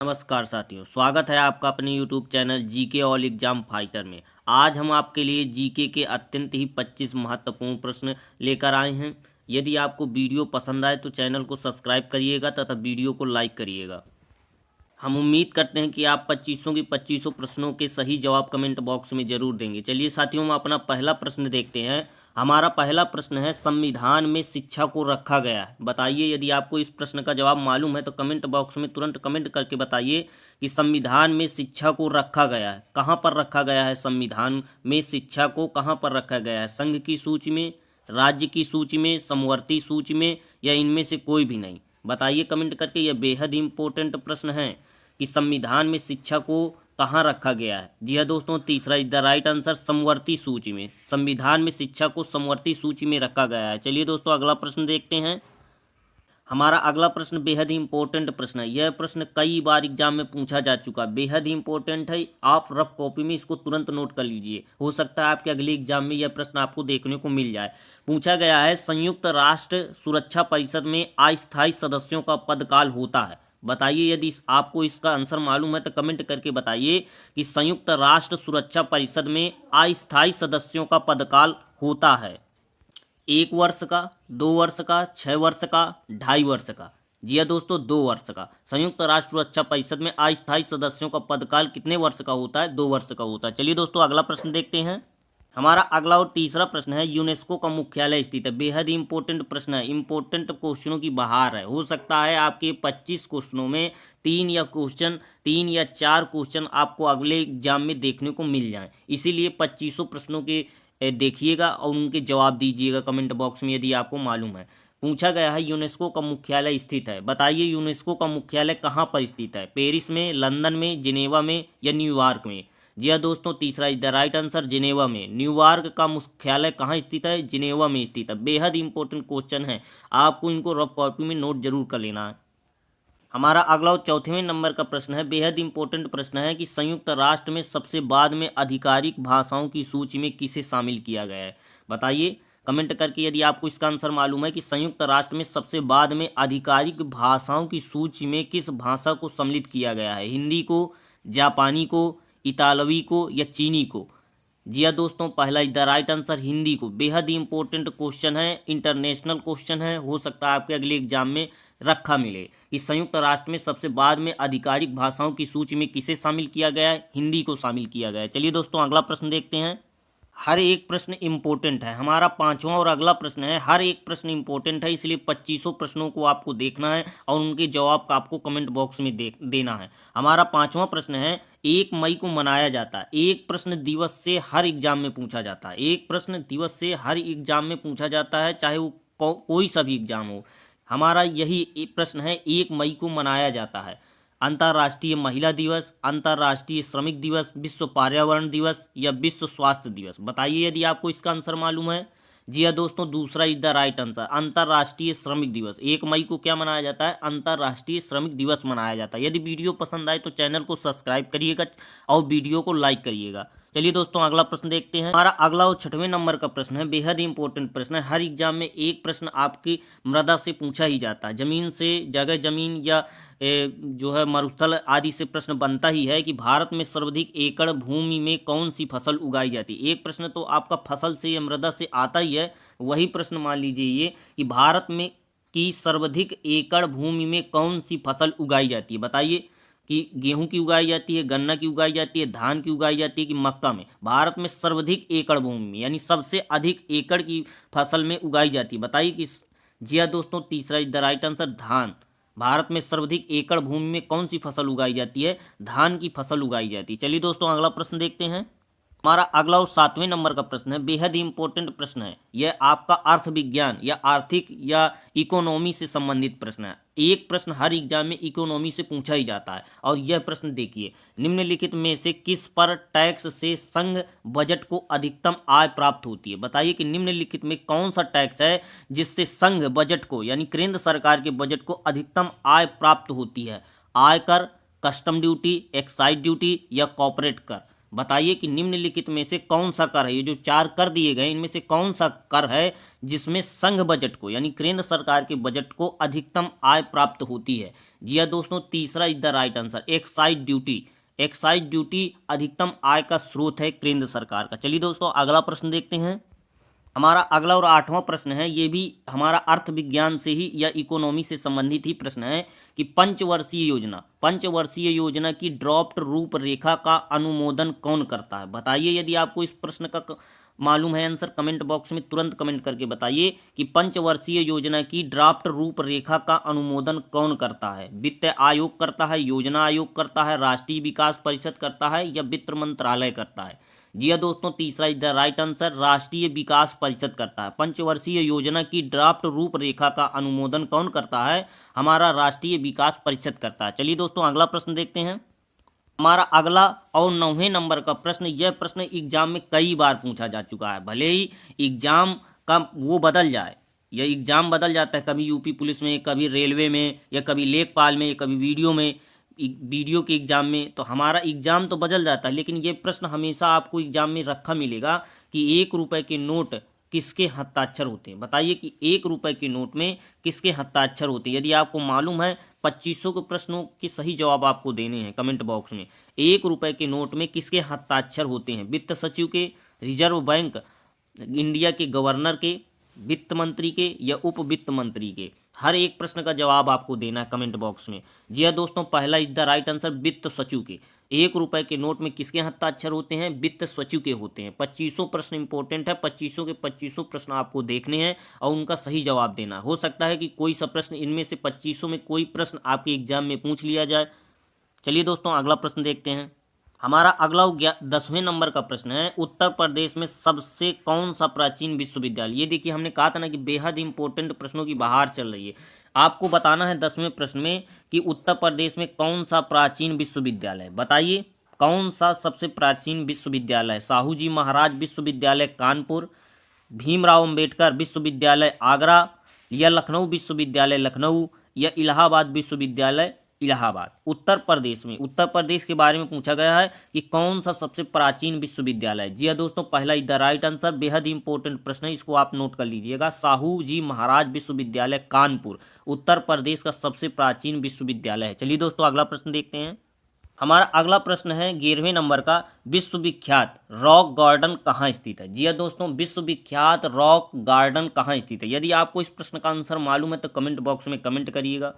नमस्कार साथियों, स्वागत है आपका अपने YouTube channel GK all exam fighter में। आज हम आपके लिए जीके के अत्यंत ही 25 महत्वपूर्ण प्रश्न लेकर आए हैं। यदि आपको वीडियो पसंद आए तो चैनल को सब्सक्राइब करिएगा तथा वीडियो को लाइक करिएगा। हम उम्मीद करते हैं कि आप 25 की 25 प्रश्नों के सही जवाब कमेंट बॉक्स में जरूर देंगे। चलिए साथियों, हम अपना पहला प्रश्न देखते हैं। हमारा पहला प्रश्न है, संविधान में शिक्षा को रखा गया है। बताइए, यदि आपको इस प्रश्न का जवाब मालूम है तो कमेंट बॉक्स में तुरंत कमेंट करके बताइए कि संविधान में शिक्षा को रखा गया है। कहाँ पर रखा गया है? संविधान में शिक्षा को कहाँ पर रखा गया है? संघ की सूची में, राज्य की सूची में, समवर्ती सूची में, या इनमें से कोई भी नहीं? बताइए कमेंट करके। यह बेहद इंपॉर्टेंट प्रश्न है कि संविधान में शिक्षा को कहाँ रखा गया है। जी हाँ दोस्तों, तीसरा इज द राइट आंसर, समवर्ती सूची में। संविधान में शिक्षा को समवर्ती सूची में रखा गया है। चलिए दोस्तों, अगला प्रश्न देखते हैं। हमारा अगला प्रश्न बेहद ही इंपॉर्टेंट प्रश्न है। यह प्रश्न कई बार एग्जाम में पूछा जा चुका है, बेहद ही इंपॉर्टेंट है। आप रफ कॉपी में इसको तुरंत नोट कर लीजिए, हो सकता है आपके अगले एग्जाम में यह प्रश्न आपको देखने को मिल जाए। पूछा गया है, संयुक्त राष्ट्र सुरक्षा परिषद में अस्थायी सदस्यों का पदकाल होता है। बताइए, यदि आपको इसका आंसर मालूम है तो कमेंट करके बताइए कि संयुक्त राष्ट्र सुरक्षा परिषद में अस्थायी सदस्यों का पदकाल होता है 1 वर्ष का, 2 वर्ष का, 6 वर्ष का, 2.5 वर्ष का? जी हाँ दोस्तों, 2 वर्ष का। संयुक्त राष्ट्र सुरक्षा परिषद में अस्थायी सदस्यों का पदकाल कितने वर्ष का होता है? 2 वर्ष का होता है। चलिए दोस्तों, अगला प्रश्न देखते हैं। हमारा अगला और तीसरा प्रश्न है, यूनेस्को का मुख्यालय स्थित है। बेहद ही इंपॉर्टेंट प्रश्न है, इंपॉर्टेंट क्वेश्चनों की बहार है। हो सकता है आपके 25 क्वेश्चनों में 3 या 4 क्वेश्चन आपको अगले एग्जाम में देखने को मिल जाएं। इसीलिए 25 प्रश्नों के देखिएगा और उनके जवाब दीजिएगा कमेंट बॉक्स में यदि आपको मालूम है। पूछा गया है, यूनेस्को का मुख्यालय स्थित है। बताइए, यूनेस्को का मुख्यालय कहाँ पर स्थित है? पेरिस में, लंदन में, जिनेवा में, या न्यूयॉर्क में? जी हाँ दोस्तों, तीसरा is the right answer, Geneva में। न्यूयॉर्क का मुख्यालय कहाँ स्थित है? जिनेवा में स्थित है। बेहद इंपॉर्टेंट क्वेश्चन है, आपको इनको रफ कॉपी में नोट जरूर कर लेना है। हमारा अगला और चौथेवें नंबर का प्रश्न है, बेहद इंपॉर्टेंट प्रश्न है कि संयुक्त राष्ट्र में सबसे बाद में आधिकारिक भाषाओं की सूची में किसे शामिल किया गया है? बताइए कमेंट करके यदि आपको इसका आंसर मालूम है कि संयुक्त राष्ट्र में सबसे बाद में आधिकारिक भाषाओं की सूची में किस भाषा को सम्मिलित किया गया है? हिंदी को, जापानी को, इतालवी को, या चीनी को? जी हाँ दोस्तों, पहला is the right answer, Hindi को। बेहद ही इंपॉर्टेंट क्वेश्चन है, इंटरनेशनल क्वेश्चन है। हो सकता है आपके अगले एग्जाम में रखा मिले कि संयुक्त राष्ट्र में सबसे बाद में आधिकारिक भाषाओं की सूची में किसे शामिल किया गया है? हिंदी को शामिल किया गया है। चलिए दोस्तों, अगला प्रश्न देखते हैं। हर एक प्रश्न इंपॉर्टेंट है। हमारा पांचवा और अगला प्रश्न है, हर एक प्रश्न इंपॉर्टेंट है, इसलिए 25 प्रश्नों को आपको देखना है और उनके जवाब का आपको कमेंट बॉक्स में देना है। हमारा पांचवा प्रश्न है, 1 मई को मनाया जाता है। एक प्रश्न दिवस से हर एग्जाम में पूछा जाता है। एक प्रश्न दिवस से हर एग्जाम में पूछा जाता है, चाहे वो कोई सा भी एग्जाम हो। हमारा यही प्रश्न है, 1 मई को मनाया जाता है अंतर्राष्ट्रीय महिला दिवस, अंतर्राष्ट्रीय श्रमिक दिवस, विश्व पर्यावरण दिवस, या विश्व स्वास्थ्य दिवस? बताइए यदि आपको इसका आंसर मालूम है। जी हाँ दोस्तों, दूसरा इज द राइट आंसर, अंतर्राष्ट्रीय श्रमिक दिवस। 1 मई को क्या मनाया जाता है? अंतर्राष्ट्रीय श्रमिक दिवस मनाया जाता है। यदि वीडियो पसंद आए तो चैनल को सब्सक्राइब करिएगा और वीडियो को लाइक करिएगा। चलिए दोस्तों, अगला प्रश्न देखते हैं। हमारा अगला और 6वें नंबर का प्रश्न है, बेहद इंपॉर्टेंट प्रश्न है। हर एग्जाम में एक प्रश्न आपकी मृदा से पूछा ही जाता है। जमीन से, जगह जमीन या जो है मरुस्थल आदि से प्रश्न बनता ही है कि भारत में सर्वाधिक एकड़ भूमि में कौन सी फसल उगाई जाती है। एक प्रश्न तो आपका फसल से या मृदा से आता ही है। वही प्रश्न मान लीजिए ये कि भारत में की सर्वाधिक एकड़ भूमि में कौन सी फसल उगाई जाती है? बताइए कि गेहूं की उगाई जाती है, गन्ना की उगाई जाती है, धान की उगाई जाती है, कि मक्का में? भारत में सर्वाधिक एकड़ भूमि में, यानी सबसे अधिक एकड़ की फसल में उगाई जाती है। बताइए कि? जी हाँ दोस्तों, तीसरा इज द राइट आंसर, धान। भारत में सर्वाधिक एकड़ भूमि में कौन सी फसल उगाई जाती है? धान की फसल उगाई जाती है। चलिए दोस्तों, अगला प्रश्न देखते हैं। हमारा अगला और 7वें नंबर का प्रश्न है, बेहद ही इंपॉर्टेंट प्रश्न है। यह आपका अर्थ विज्ञान या आर्थिक या इकोनॉमी से संबंधित प्रश्न है। एक प्रश्न हर एग्जाम में इकोनॉमी से पूछा ही जाता है। और यह प्रश्न देखिए, निम्नलिखित में से किस पर टैक्स से संघ बजट को अधिकतम आय प्राप्त होती है? बताइए कि निम्नलिखित में कौन सा टैक्स है जिससे संघ बजट को, यानी केंद्र सरकार के बजट को अधिकतम आय प्राप्त होती है? आयकर, कस्टम ड्यूटी, एक्साइज ड्यूटी, या कॉर्पोरेट कर? बताइए कि निम्नलिखित में से कौन सा कर है? ये जो 4 कर दिए गए इनमें से कौन सा कर है जिसमें संघ बजट को, यानी केंद्र सरकार के बजट को अधिकतम आय प्राप्त होती है? जी हाँ दोस्तों, तीसरा is the right answer, excise duty. Excise duty अधिकतम आय का स्रोत है केंद्र सरकार का। चलिए दोस्तों अगला प्रश्न देखते हैं। हमारा अगला और आठवां प्रश्न है, ये भी हमारा अर्थ विज्ञान से ही या इकोनॉमी से संबंधित ही प्रश्न है कि पंचवर्षीय योजना की ड्राफ्ट रूपरेखा का अनुमोदन कौन करता है। बताइए, यदि आपको इस प्रश्न का मालूम है आंसर, कमेंट बॉक्स में तुरंत कमेंट करके बताइए कि पंचवर्षीय योजना की ड्राफ्ट रूपरेखा का अनुमोदन कौन करता है। वित्त आयोग करता है, योजना आयोग करता है, राष्ट्रीय विकास परिषद करता है या वित्त मंत्रालय करता है। जी हाँ दोस्तों, तीसरा इज द राइट आंसर, राष्ट्रीय विकास परिषद करता है। पंचवर्षीय योजना की ड्राफ्ट रूपरेखा का अनुमोदन कौन करता है, हमारा राष्ट्रीय विकास परिषद करता है। चलिए दोस्तों अगला प्रश्न देखते हैं। हमारा अगला और 9वें नंबर का प्रश्न, यह प्रश्न एग्जाम में कई बार पूछा जा चुका है। भले ही एग्जाम का वो बदल जाए, यह एग्जाम बदल जाता है, कभी यूपी पुलिस में, कभी रेलवे में, या कभी लेखपाल में, या कभी वीडियो के एग्ज़ाम में, तो हमारा एग्ज़ाम तो बदल जाता है, लेकिन ये प्रश्न हमेशा आपको एग्ज़ाम में रखा मिलेगा कि 1 रुपये के नोट किसके हस्ताक्षर होते हैं। बताइए कि 1 रुपये के नोट में किसके हस्ताक्षर होते हैं। यदि आपको मालूम है, 2500 के प्रश्नों के सही जवाब आपको देने हैं कमेंट बॉक्स में। 1 रुपये के नोट में किसके हस्ताक्षर होते हैं, वित्त सचिव के, रिजर्व बैंक इंडिया के गवर्नर के, वित्त मंत्री के या उप वित्त मंत्री के। हर एक प्रश्न का जवाब आपको देना है कमेंट बॉक्स में। जी हाँ दोस्तों, पहला इज द राइट आंसर, वित्त सचिव के। 1 रुपये के नोट में किसके हस्ताक्षर होते हैं, वित्त सचिव के होते हैं। 2500 प्रश्न इंपॉर्टेंट है, 2500 के 2500 प्रश्न आपको देखने हैं और उनका सही जवाब देना। हो सकता है कि कोई सा प्रश्न इनमें से 2500 में कोई प्रश्न आपके एग्जाम में पूछ लिया जाए। चलिए दोस्तों अगला प्रश्न देखते हैं। हमारा अगला 10वें नंबर का प्रश्न है, उत्तर प्रदेश में सबसे कौन सा प्राचीन विश्वविद्यालय। ये देखिए, हमने कहा था ना कि बेहद इंपॉर्टेंट प्रश्नों की बहार चल रही है। आपको बताना है 10वें प्रश्न में कि उत्तर प्रदेश में कौन सा प्राचीन विश्वविद्यालय। बताइए कौन सा सबसे प्राचीन विश्वविद्यालय। साहू जी महाराज विश्वविद्यालय कानपुर, भीमराव अंबेडकर विश्वविद्यालय आगरा, या लखनऊ विश्वविद्यालय लखनऊ, या इलाहाबाद विश्वविद्यालय इलाहाबाद। उत्तर प्रदेश में, उत्तर प्रदेश के बारे में पूछा गया है कि कौन सा सबसे प्राचीन विश्वविद्यालय। जी हाँ दोस्तों, पहला इज द राइट आंसर, बेहद इंपॉर्टेंट प्रश्न है, इसको आप नोट कर लीजिएगा। साहू जी महाराज विश्वविद्यालय कानपुर उत्तर प्रदेश का सबसे प्राचीन विश्वविद्यालय है। चलिए दोस्तों अगला प्रश्न देखते हैं। हमारा अगला प्रश्न है 11वें नंबर का, विश्वविख्यात रॉक गार्डन कहाँ स्थित है। जी हाँ दोस्तों, विश्वविख्यात रॉक गार्डन कहाँ स्थित है। यदि आपको इस प्रश्न का आंसर मालूम है तो कमेंट बॉक्स में कमेंट करिएगा।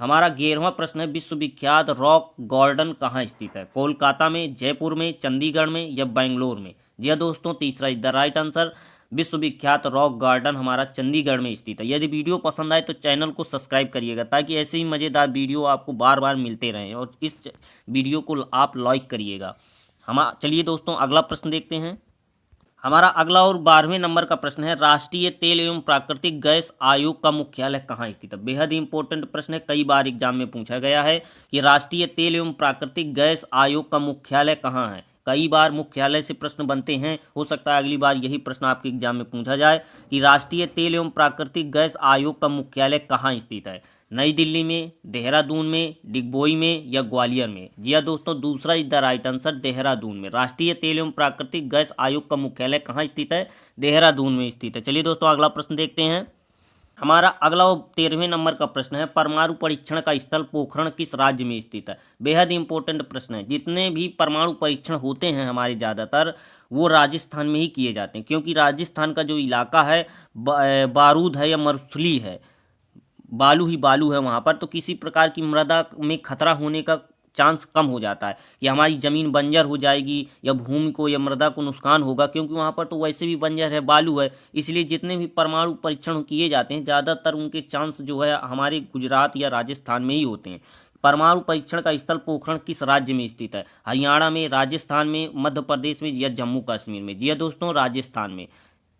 हमारा 11वां प्रश्न है, विश्वविख्यात रॉक गार्डन कहाँ स्थित है। कोलकाता में, जयपुर में, चंडीगढ़ में या बेंगलोर में। जी हाँ दोस्तों, तीसरा इज द राइट आंसर, विश्वविख्यात रॉक गार्डन हमारा चंडीगढ़ में स्थित है। यदि वीडियो पसंद आए तो चैनल को सब्सक्राइब करिएगा ताकि ऐसे ही मज़ेदार वीडियो आपको बार बार मिलते रहें, और इस वीडियो को आप लाइक करिएगा। चलिए दोस्तों अगला प्रश्न देखते हैं। हमारा अगला और 12वें नंबर का प्रश्न है, राष्ट्रीय तेल एवं प्राकृतिक गैस आयोग का मुख्यालय कहाँ स्थित है। बेहद इंपॉर्टेंट प्रश्न है, कई बार एग्जाम में पूछा गया है कि राष्ट्रीय तेल एवं प्राकृतिक गैस आयोग का मुख्यालय कहाँ है। कई बार मुख्यालय से प्रश्न बनते हैं, हो सकता है अगली बार यही प्रश्न आपके एग्जाम में पूछा जाए कि राष्ट्रीय तेल एवं प्राकृतिक गैस आयोग का मुख्यालय कहाँ स्थित है। नई दिल्ली में, देहरादून में, डिगबोई में या ग्वालियर में। जी हाँ दोस्तों, दूसरा is the right answer, Dehradun में। राष्ट्रीय तेल एवं प्राकृतिक गैस आयोग का मुख्यालय कहाँ स्थित है, देहरादून में स्थित है। चलिए दोस्तों अगला प्रश्न देखते हैं। हमारा अगला और 13वें नंबर का प्रश्न है, परमाणु परीक्षण का स्थल पोखरण किस राज्य में स्थित है। बेहद इंपॉर्टेंट प्रश्न है। जितने भी परमाणु परीक्षण होते हैं हमारे ज़्यादातर वो राजस्थान में ही किए जाते हैं, क्योंकि राजस्थान का जो इलाका है बारूद है या मरुस्थली है, बालू ही बालू है वहाँ पर, तो किसी प्रकार की मृदा में खतरा होने का चांस कम हो जाता है कि हमारी ज़मीन बंजर हो जाएगी या भूमि को या मृदा को नुकसान होगा, क्योंकि वहाँ पर तो वैसे भी बंजर है, बालू है। इसलिए जितने भी परमाणु परीक्षण किए जाते हैं ज़्यादातर उनके चांस जो है हमारे गुजरात या राजस्थान में ही होते हैं। परमाणु परीक्षण का स्थल पोखरण किस राज्य में स्थित है। हरियाणा में, राजस्थान में, मध्य प्रदेश में या जम्मू कश्मीर में। जी हाँ दोस्तों, राजस्थान में।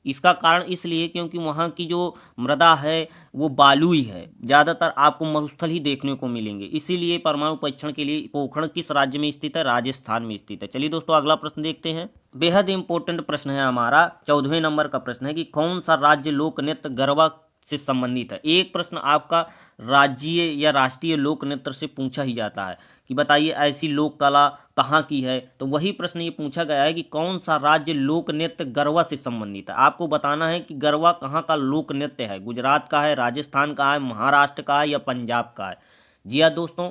इसका कारण इसलिए क्योंकि वहाँ की जो मृदा है वो बालुई है, ज़्यादातर आपको मरुस्थल ही देखने को मिलेंगे। इसीलिए परमाणु परीक्षण के लिए पोखरण किस राज्य में स्थित है, राजस्थान में स्थित है। चलिए दोस्तों अगला प्रश्न देखते हैं। बेहद इंपॉर्टेंट प्रश्न है हमारा, 14वें नंबर का प्रश्न है कि कौन सा राज्य लोक नृत्य गरबा से संबंधित है। एक प्रश्न आपका राज्य या राष्ट्रीय लोक नृत्य से पूछा ही जाता है कि बताइए ऐसी लोक कला कहाँ की है। तो वही प्रश्न ये पूछा गया है कि कौन सा राज्य लोक नृत्य गरबा से संबंधित है। आपको बताना है कि गरबा कहाँ का लोक नृत्य है, गुजरात का है, राजस्थान का है, महाराष्ट्र का है या पंजाब का है। जी हाँ दोस्तों,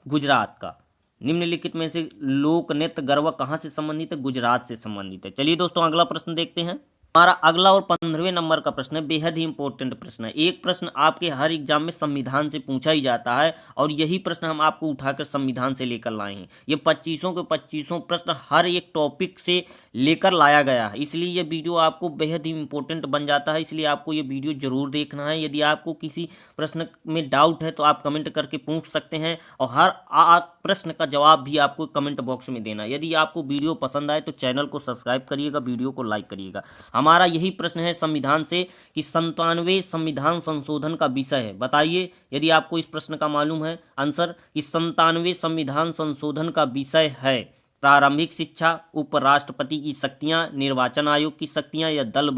गुजरात का। निम्नलिखित में से लोक नृत्य गरबा कहाँ से संबंधित है? गुजरात से संबंधित है। चलिए दोस्तों अगला प्रश्न देखते हैं। हमारा अगला और 15वें नंबर का प्रश्न है, बेहद ही इंपॉर्टेंट प्रश्न है। एक प्रश्न आपके हर एग्जाम में संविधान से पूछा ही जाता है और यही प्रश्न हम आपको उठाकर संविधान से लेकर लाए हैं। ये 25 के 25 प्रश्न हर एक टॉपिक से लेकर लाया गया है, इसलिए ये वीडियो आपको बेहद ही इंपॉर्टेंट बन जाता है। इसलिए आपको ये वीडियो जरूर देखना है। यदि आपको किसी प्रश्न में डाउट है तो आप कमेंट करके पूछ सकते हैं और हर प्रश्न का जवाब भी आपको कमेंट बॉक्स में देना है। यदि आपको वीडियो पसंद आए तो चैनल को सब्सक्राइब करिएगा, वीडियो को लाइक करिएगा। हमारा यही प्रश्न है संविधान से कि 97वें संविधान संशोधन का विषय है। बताइए यदि आपको इस प्रश्न का मालूम है आंसर, कि 97वें संविधान संशोधन का विषय है प्रारंभिक शिक्षा, उपराष्ट्रपति की शक्तियां, निर्वाचन आयोग की शक्तियां या दल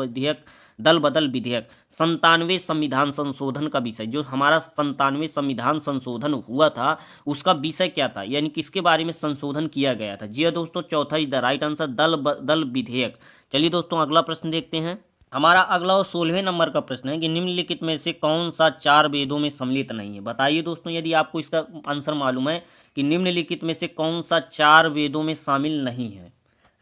बदल विधेयक। 97वें संविधान संशोधन का विषय, जो हमारा 97वें संविधान संशोधन हुआ था उसका विषय क्या था, यानी किसके बारे में संशोधन किया गया था? जी दोस्तों, चौथा इज द राइट आंसर, दल बदल विधेयक। चलिए दोस्तों अगला प्रश्न देखते हैं। हमारा अगला और 16वें नंबर का प्रश्न है कि निम्नलिखित में से कौन सा 4 वेदों में सम्मिलित नहीं है? बताइए दोस्तों यदि आपको इसका आंसर मालूम है कि निम्नलिखित में से कौन सा 4 वेदों में शामिल नहीं है?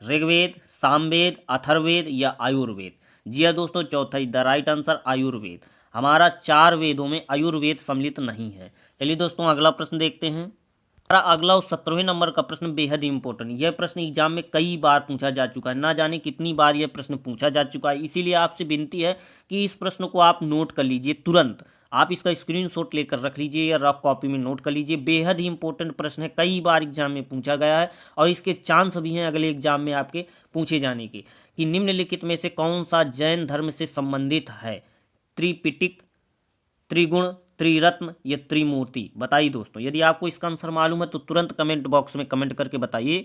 ऋग्वेद, सामवेद, अथर्ववेद या आयुर्वेद। जी हाँ दोस्तों, चौथा is the right answer, Ayurveda. हमारा 4 वेदों में आयुर्वेद सम्मिलित नहीं है। चलिए दोस्तों अगला प्रश्न देखते हैं। हमारा अगला और 17वें नंबर का प्रश्न बेहद इंपॉर्टेंट। यह प्रश्न एग्जाम में कई बार पूछा जा चुका है, ना जाने कितनी बार यह प्रश्न पूछा जा चुका है। इसीलिए आपसे विनती है कि इस प्रश्न को आप नोट कर लीजिए तुरंत। आप इसका स्क्रीनशॉट लेकर रख लीजिए या रफ कॉपी में नोट कर लीजिए। बेहद ही इंपॉर्टेंट प्रश्न है, कई बार एग्जाम में पूछा गया है और इसके चांस भी हैं अगले एग्जाम में आपके पूछे जाने के, कि निम्नलिखित में से कौन सा जैन धर्म से संबंधित है? त्रिपिटक, त्रिगुण, त्रिरत्न या त्रिमूर्ति। बताइए दोस्तों यदि आपको इसका आंसर मालूम है तो तुरंत कमेंट बॉक्स में कमेंट करके बताइए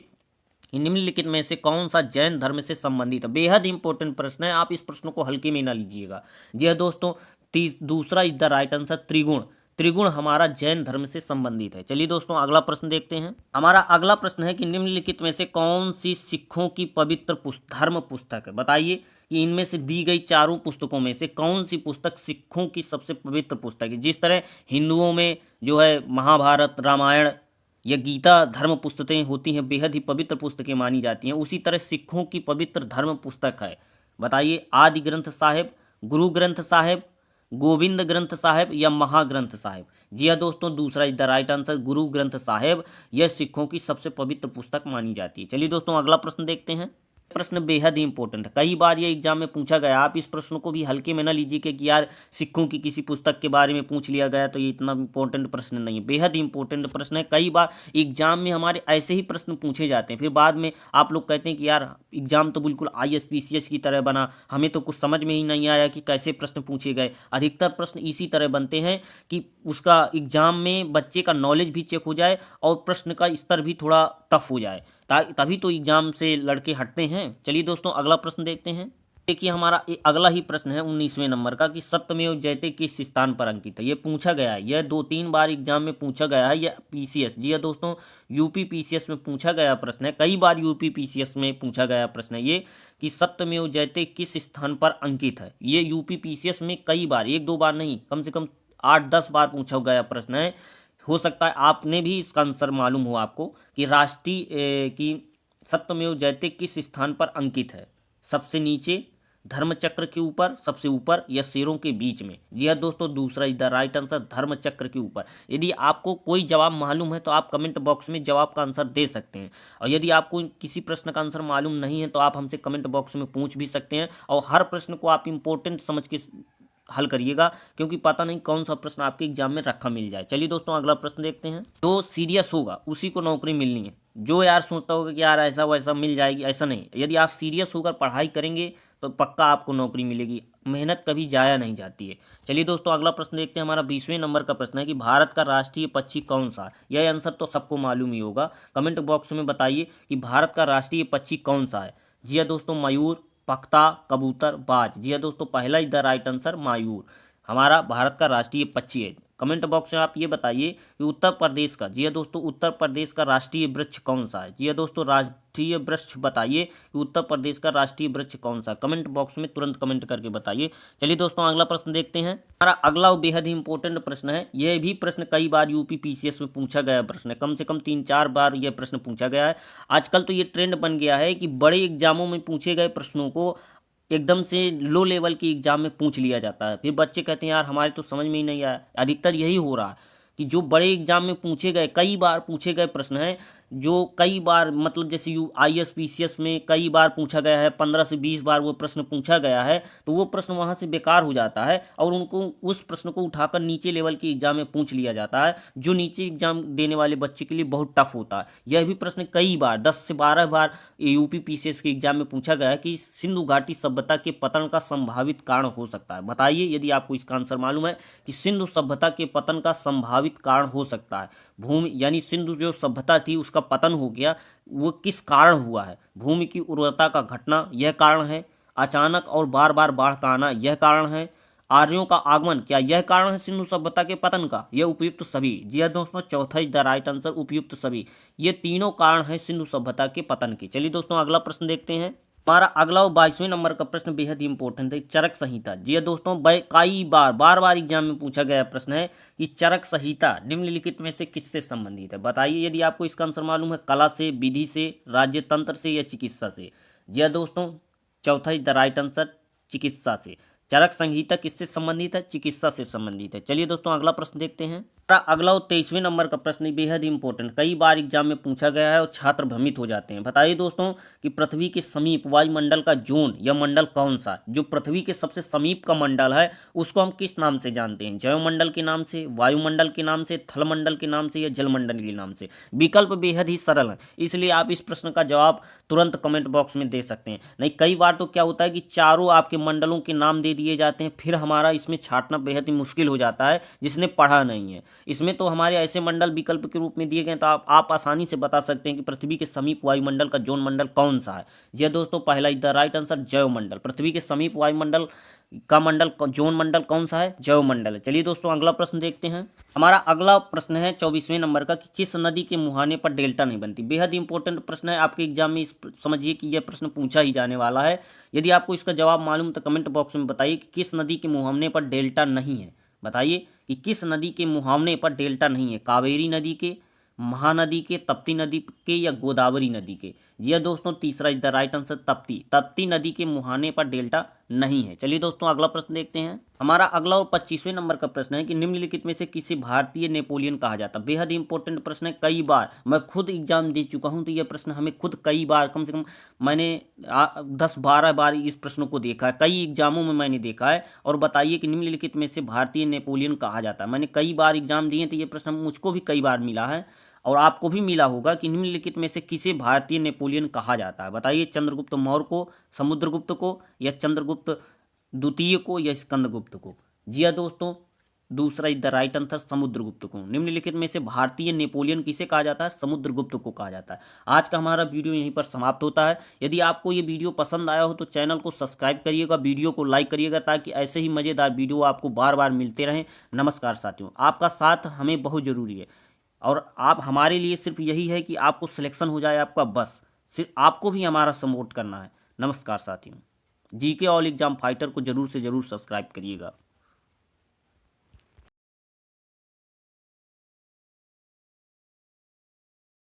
कि निम्नलिखित में से कौन सा जैन धर्म से संबंधित है। बेहद इंपॉर्टेंट प्रश्न है, आप इस प्रश्न को हल्के में ना लीजिएगा। जी हाँ दोस्तों, दूसरा इज द राइट आंसर, त्रिगुण। त्रिगुण हमारा जैन धर्म से संबंधित है। चलिए दोस्तों अगला प्रश्न देखते हैं। हमारा अगला प्रश्न है कि निम्नलिखित में से कौन सी सिखों की पवित्र धर्म पुस्तक है? बताइए कि इनमें से दी गई चारों पुस्तकों में से कौन सी पुस्तक सिखों की सबसे पवित्र पुस्तक है? जिस तरह हिंदुओं में जो है महाभारत, रामायण या गीता धर्म पुस्तकें होती हैं, बेहद ही पवित्र पुस्तकें मानी जाती हैं, उसी तरह सिखों की पवित्र धर्म पुस्तक है। बताइए, आदि ग्रंथ साहिब, गुरु ग्रंथ साहिब, गोविंद ग्रंथ साहिब या महाग्रंथ साहिब। जी हाँ दोस्तों, दूसरा is the right answer, Guru Granth Sahib. यह सिखों की सबसे पवित्र पुस्तक मानी जाती है। चलिए दोस्तों अगला प्रश्न देखते हैं। प्रश्न बेहद ही इंपॉर्टेंट है, कई बार ये एग्जाम में पूछा गया। आप इस प्रश्न को भी हल्के में ना लीजिए कि यार सिखों की किसी पुस्तक के बारे में पूछ लिया गया तो ये इतना इंपॉर्टेंट प्रश्न नहीं है। बेहद ही इंपॉर्टेंट प्रश्न है, कई बार एग्जाम में हमारे ऐसे ही प्रश्न पूछे जाते हैं, फिर बाद में आप लोग कहते हैं कि यार एग्जाम तो बिल्कुल IAS PCS की तरह बना, हमें तो कुछ समझ में ही नहीं आया कि कैसे प्रश्न पूछे गए। अधिकतर प्रश्न इसी तरह बनते हैं कि उसका एग्जाम में बच्चे का नॉलेज भी चेक हो जाए और प्रश्न का स्तर भी थोड़ा टफ हो जाए, तभी तो एग्जाम से लड़के हटते हैं। चलिए दोस्तों अगला प्रश्न देखते हैं। देखिए हमारा अगला ही प्रश्न है 19वें नंबर का, कि सत्यमेव जयते किस स्थान पर अंकित है? ये पूछा गया है, यह 2-3 बार एग्जाम में पूछा गया है। यह PCS, जी है दोस्तों, UP PCS में पूछा गया प्रश्न है। कई बार UP PCS में पूछा गया प्रश्न है ये, कि सत्यमेव जयते किस स्थान पर अंकित है। ये UP PCS में कई बार, 1-2 बार नहीं, कम से कम 8-10 बार पूछा गया प्रश्न है। हो सकता है आपने भी इसका आंसर मालूम हो आपको, कि राष्ट्रीय की सत्यमेव जयते किस स्थान पर अंकित है? सबसे नीचे, धर्मचक्र के ऊपर, सबसे ऊपर या शेरों के बीच में। जी हाँ दोस्तों, दूसरा इज द राइट आंसर, धर्मचक्र के ऊपर। यदि आपको कोई जवाब मालूम है तो आप कमेंट बॉक्स में जवाब का आंसर दे सकते हैं, और यदि आपको किसी प्रश्न का आंसर मालूम नहीं है तो आप हमसे कमेंट बॉक्स में पूछ भी सकते हैं। और हर प्रश्न को आप इंपॉर्टेंट समझ के हल करिएगा, क्योंकि पता नहीं कौन सा प्रश्न आपके एग्जाम में रखा मिल जाए। चलिए दोस्तों अगला प्रश्न देखते हैं। जो सीरियस होगा उसी को नौकरी मिलनी है। जो यार सोचता होगा कि यार ऐसा वैसा मिल जाएगी, ऐसा नहीं। यदि आप सीरियस होकर पढ़ाई करेंगे तो पक्का आपको नौकरी मिलेगी। मेहनत कभी जाया नहीं जाती है। चलिए दोस्तों अगला प्रश्न देखते हैं। हमारा 20वें नंबर का प्रश्न है कि भारत का राष्ट्रीय पक्षी कौन सा? यह आंसर तो सबको मालूम ही होगा, कमेंट बॉक्स में बताइए कि भारत का राष्ट्रीय पक्षी कौन सा है। जी हाँ दोस्तों, मयूर, पख्ता, कबूतर, बाज। जी हाँ दोस्तों, पहला इज द राइट आंसर, मयूर हमारा भारत का राष्ट्रीय पक्षी है। कमेंट बॉक्स में आप ये बताइए कि उत्तर प्रदेश का, जी हाँ दोस्तों, उत्तर प्रदेश का राष्ट्रीय वृक्ष कौन सा है। जी हाँ दोस्तों, राष्ट्रीय वृक्ष बताइए कि उत्तर प्रदेश का राष्ट्रीय वृक्ष कौन सा है। कमेंट बॉक्स में तुरंत कमेंट करके बताइए। चलिए दोस्तों, अगला प्रश्न देखते हैं। हमारा अगला और बेहद ही इंपॉर्टेंट प्रश्न है। यह भी प्रश्न कई बार यूपी पीसीएस में पूछा गया प्रश्न है, कम से कम 3-4 बार यह प्रश्न पूछा गया है। आजकल तो ये ट्रेंड बन गया है कि बड़े एग्जामों में पूछे गए प्रश्नों को एकदम से लो लेवल की एग्जाम में पूछ लिया जाता है। फिर बच्चे कहते हैं यार हमारे तो समझ में ही नहीं आया। अधिकतर यही हो रहा है कि जो बड़े एग्जाम में पूछे गए, कई बार पूछे गए प्रश्न हैं, जो कई बार मतलब जैसे IAS PCS में कई बार पूछा गया है, 15 से 20 बार वो प्रश्न पूछा गया है, तो वो प्रश्न वहाँ से बेकार हो जाता है और उनको उस प्रश्न को उठाकर नीचे लेवल की एग्जाम में पूछ लिया जाता है, जो नीचे एग्जाम देने वाले बच्चे के लिए बहुत टफ होता है। यह भी प्रश्न कई बार 10 से 12 बार यूपी PCS के एग्जाम में पूछा गया है कि सिंधु घाटी सभ्यता के पतन का संभावित कारण हो सकता है। बताइए यदि आपको इसका आंसर मालूम है कि सिंधु सभ्यता के पतन का संभावित कारण हो सकता है। भूमि यानी सिंधु जो सभ्यता थी उसका पतन हो गया, वो किस कारण हुआ है। भूमि की उर्वरता का घटना यह कारण है। अचानक और बार बार बाढ़ का आना यह कारण है। आर्यों का आगमन क्या यह कारण है सिंधु सभ्यता के पतन का। यह उपयुक्त सभी। जी हाँ दोस्तों, चौथा इज द राइट आंसर, उपयुक्त सभी। ये तीनों कारण हैं सिंधु सभ्यता के पतन के। चलिए दोस्तों, अगला प्रश्न देखते हैं। हमारा अगला और 22वें नंबर का प्रश्न बेहद ही इंपॉर्टेंट है, चरक संहिता। जी हाँ दोस्तों, कई बार बार एग्जाम में पूछा गया प्रश्न है कि चरक संहिता निम्नलिखित में से किससे संबंधित है। बताइए यदि आपको इसका आंसर मालूम है, कला से, विधि से, राज्य तंत्र से या चिकित्सा से। जी हाँ दोस्तों, चौथा इज द राइट आंसर, चिकित्सा से। चरक संहिता किससे संबंधित है, चिकित्सा से संबंधित है। चलिए दोस्तों, अगला प्रश्न देखते हैं। अगला और 23वें नंबर का प्रश्न बेहद ही इंपॉर्टेंट, कई बार एग्जाम में पूछा गया है और छात्र भ्रमित हो जाते हैं। बताइए दोस्तों कि पृथ्वी के समीप वायुमंडल का जोन या मंडल कौन सा। जो पृथ्वी के सबसे समीप का मंडल है उसको हम किस नाम से जानते हैं। जैवमंडल के नाम से, वायुमंडल के नाम से, थलमंडल के नाम से या जलमंडल के नाम से। विकल्प बेहद ही सरल है, इसलिए आप इस प्रश्न का जवाब तुरंत कमेंट बॉक्स में दे सकते हैं। नहीं, कई बार तो क्या होता है कि चारों आपके मंडलों के नाम दे दिए जाते हैं, फिर हमारा इसमें छांटना बेहद ही मुश्किल हो जाता है जिसने पढ़ा नहीं है। इसमें तो हमारे ऐसे मंडल विकल्प के रूप में दिए गए, तो आप आसानी से बता सकते हैं कि पृथ्वी के समीप वायुमंडल का जोन मंडल कौन सा है। यह दोस्तों पहला इज द राइट आंसर, जैवमंडल। पृथ्वी के समीप वायुमंडल का मंडल जोन मंडल कौन सा है, जैवमंडल है। चलिए दोस्तों, अगला प्रश्न देखते हैं। हमारा अगला प्रश्न है 24वें नंबर का कि किस नदी के मुहाने पर डेल्टा नहीं बनती। बेहद इंपॉर्टेंट प्रश्न है, आपके एग्जाम में समझिए कि यह प्रश्न पूछा ही जाने वाला है। यदि आपको इसका जवाब मालूम तो कमेंट बॉक्स में बताइए कि किस नदी के मुहाने पर डेल्टा नहीं है। बताइए कि किस नदी के मुहावने पर डेल्टा नहीं है। कावेरी नदी के, महानदी के, तप्ती नदी के या गोदावरी नदी के। जी हाँ दोस्तों, तीसरा is the right answer, Trupti नदी के मुहाने पर डेल्टा नहीं है। चलिए दोस्तों, अगला प्रश्न देखते हैं। हमारा अगला और 25वें नंबर का प्रश्न है कि निम्नलिखित में से किसे भारतीय नेपोलियन कहा जाता है। बेहद इंपॉर्टेंट प्रश्न है, कई बार मैं खुद एग्जाम दे चुका हूं, तो यह प्रश्न हमें खुद कई बार, कम से कम मैंने 10-12 बार इस प्रश्न को देखा है, कई एग्जामों में मैंने देखा है। और बताइए कि निम्नलिखित में से भारतीय नेपोलियन कहा जाता है। मैंने कई बार एग्जाम दिए, तो ये प्रश्न मुझको भी कई बार मिला है और आपको भी मिला होगा कि निम्नलिखित में से किसे भारतीय नेपोलियन कहा जाता है। बताइए, चंद्रगुप्त मौर्य को, समुद्रगुप्त को या चंद्रगुप्त द्वितीय को या स्कंदगुप्त को। जी हाँ दोस्तों, दूसरा is the right answer, Samudragupta को। निम्नलिखित में से भारतीय नेपोलियन किसे कहा जाता है, समुद्रगुप्त को कहा जाता है। आज का हमारा वीडियो यहीं पर समाप्त होता है। यदि आपको ये वीडियो पसंद आया हो तो चैनल को सब्सक्राइब करिएगा, वीडियो को लाइक करिएगा, ताकि ऐसे ही मज़ेदार वीडियो आपको बार बार मिलते रहें। नमस्कार साथियों, आपका साथ हमें बहुत ज़रूरी है और आप हमारे लिए सिर्फ यही है कि आपको सिलेक्शन हो जाए आपका, बस सिर्फ आपको भी हमारा सपोर्ट करना है। नमस्कार साथियों, जीके ऑल एग्जाम फाइटर को जरूर से जरूर सब्सक्राइब करिएगा।